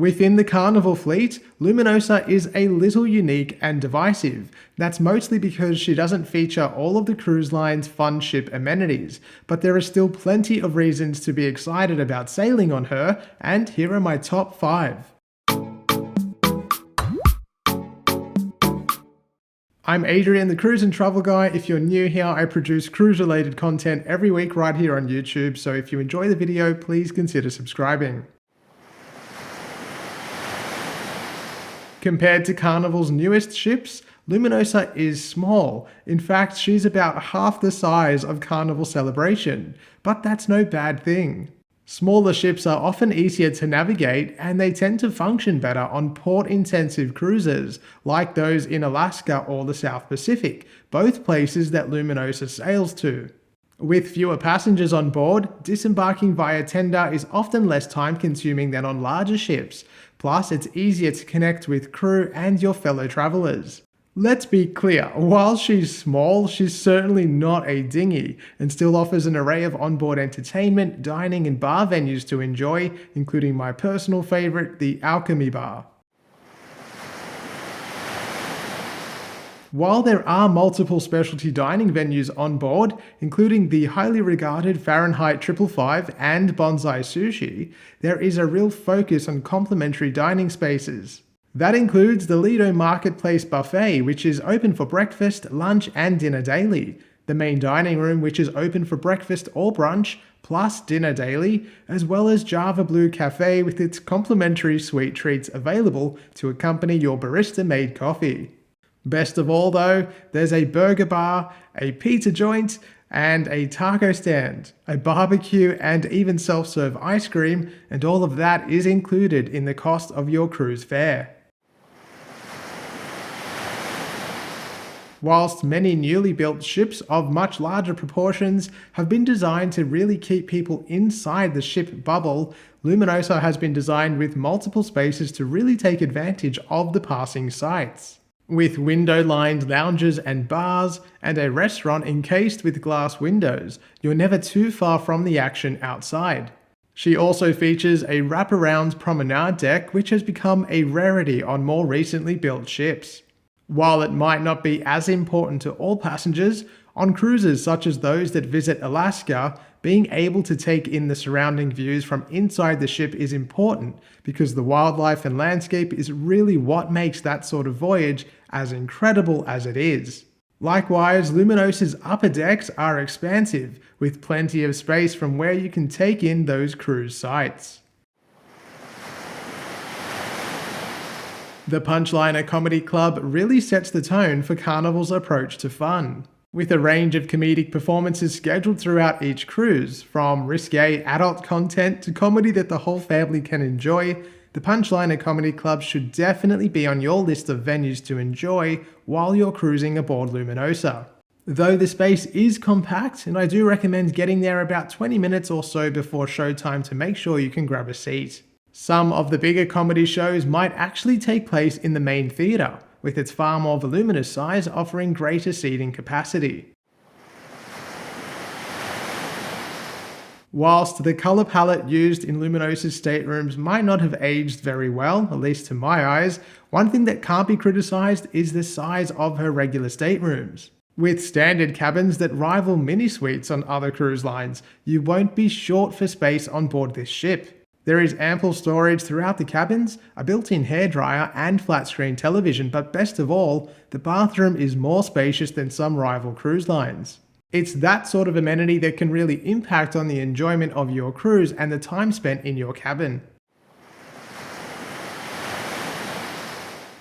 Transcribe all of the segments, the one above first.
Within the Carnival fleet, Luminosa is a little unique and divisive. That's mostly because she doesn't feature all of the cruise line's fun ship amenities, but there are still plenty of reasons to be excited about sailing on her, and here are my top 5. I'm Adrian, the Cruise and Travel Guy. If you're new here, I produce cruise-related content every week right here on YouTube, so if you enjoy the video, please consider subscribing. Compared to Carnival's newest ships, Luminosa is small. In fact, she's about half the size of Carnival Celebration, but that's no bad thing. Smaller ships are often easier to navigate, and they tend to function better on port-intensive cruises, like those in Alaska or the South Pacific, both places that Luminosa sails to. With fewer passengers on board, disembarking via tender is often less time-consuming than on larger ships, plus it's easier to connect with crew and your fellow travelers. Let's be clear, while she's small, she's certainly not a dinghy, and still offers an array of onboard entertainment, dining and bar venues to enjoy, including my personal favourite, the Alchemy Bar. While there are multiple specialty dining venues on board, including the highly regarded Fahrenheit 555 and Bonsai Sushi, there is a real focus on complimentary dining spaces. That includes the Lido Marketplace Buffet, which is open for breakfast, lunch and dinner daily, the main dining room, which is open for breakfast or brunch, plus dinner daily, as well as Java Blue Cafe with its complimentary sweet treats available to accompany your barista-made coffee. Best of all though, there's a burger bar, a pizza joint, and a taco stand, a barbecue, and even self-serve ice cream, and all of that is included in the cost of your cruise fare. Whilst many newly built ships of much larger proportions have been designed to really keep people inside the ship bubble, Luminosa has been designed with multiple spaces to really take advantage of the passing sights. With window-lined lounges and bars, and a restaurant encased with glass windows, you're never too far from the action outside. She also features a wraparound promenade deck, which has become a rarity on more recently built ships. While it might not be as important to all passengers, on cruises such as those that visit Alaska, being able to take in the surrounding views from inside the ship is important, because the wildlife and landscape is really what makes that sort of voyage as incredible as it is. Likewise, Luminosa's upper decks are expansive, with plenty of space from where you can take in those cruise sights. The Punchliner Comedy Club really sets the tone for Carnival's approach to fun. With a range of comedic performances scheduled throughout each cruise, from risque adult content to comedy that the whole family can enjoy, the Punchliner Comedy Club should definitely be on your list of venues to enjoy while you're cruising aboard Luminosa. Though the space is compact, and I do recommend getting there about 20 minutes or so before showtime to make sure you can grab a seat. Some of the bigger comedy shows might actually take place in the main theatre, with its far more voluminous size offering greater seating capacity. Whilst the colour palette used in Luminosa's staterooms might not have aged very well, at least to my eyes, one thing that can't be criticised is the size of her regular staterooms. With standard cabins that rival mini-suites on other cruise lines, you won't be short for space on board this ship. There is ample storage throughout the cabins, a built-in hairdryer and flat-screen television, but best of all, the bathroom is more spacious than some rival cruise lines. It's that sort of amenity that can really impact on the enjoyment of your cruise and the time spent in your cabin.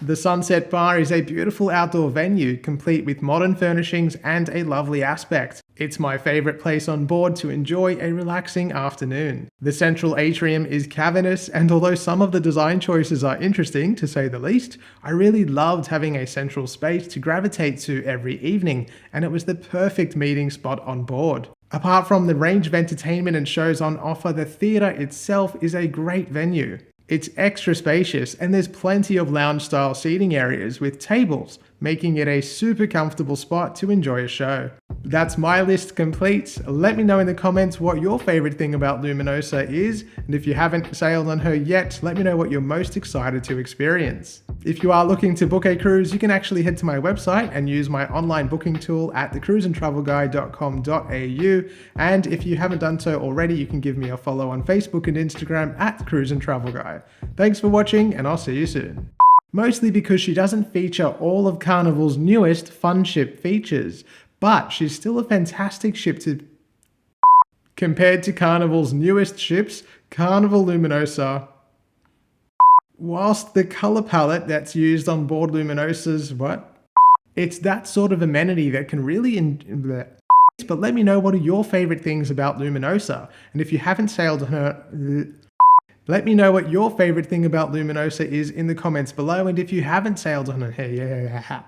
The Sunset Bar is a beautiful outdoor venue, complete with modern furnishings and a lovely aspect. It's my favourite place on board to enjoy a relaxing afternoon. The central atrium is cavernous, and although some of the design choices are interesting, to say the least, I really loved having a central space to gravitate to every evening, and it was the perfect meeting spot on board. Apart from the range of entertainment and shows on offer, the theatre itself is a great venue. It's extra spacious, and there's plenty of lounge-style seating areas with tables, making it a super comfortable spot to enjoy a show. That's my list complete. Let me know in the comments what your favorite thing about Luminosa is, and if you haven't sailed on her yet, let me know what you're most excited to experience. If you are looking to book a cruise, you can actually head to my website and use my online booking tool at thecruiseandtravelguide.com.au, and if you haven't done so already, you can give me a follow on Facebook and Instagram at Cruise and Travel Guide. Thanks for watching, and I'll see you soon. Mostly because she doesn't feature all of Carnival's newest fun ship features, but she's still a fantastic ship to... Compared to Carnival's newest ships, Carnival Luminosa, whilst the color palette that's used on board Luminosa's, it's that sort of amenity that can really... But let me know what are your favorite things about Luminosa, and if you haven't sailed on her... Let me know what your favorite thing about Luminosa is in the comments below, and if you haven't sailed on her...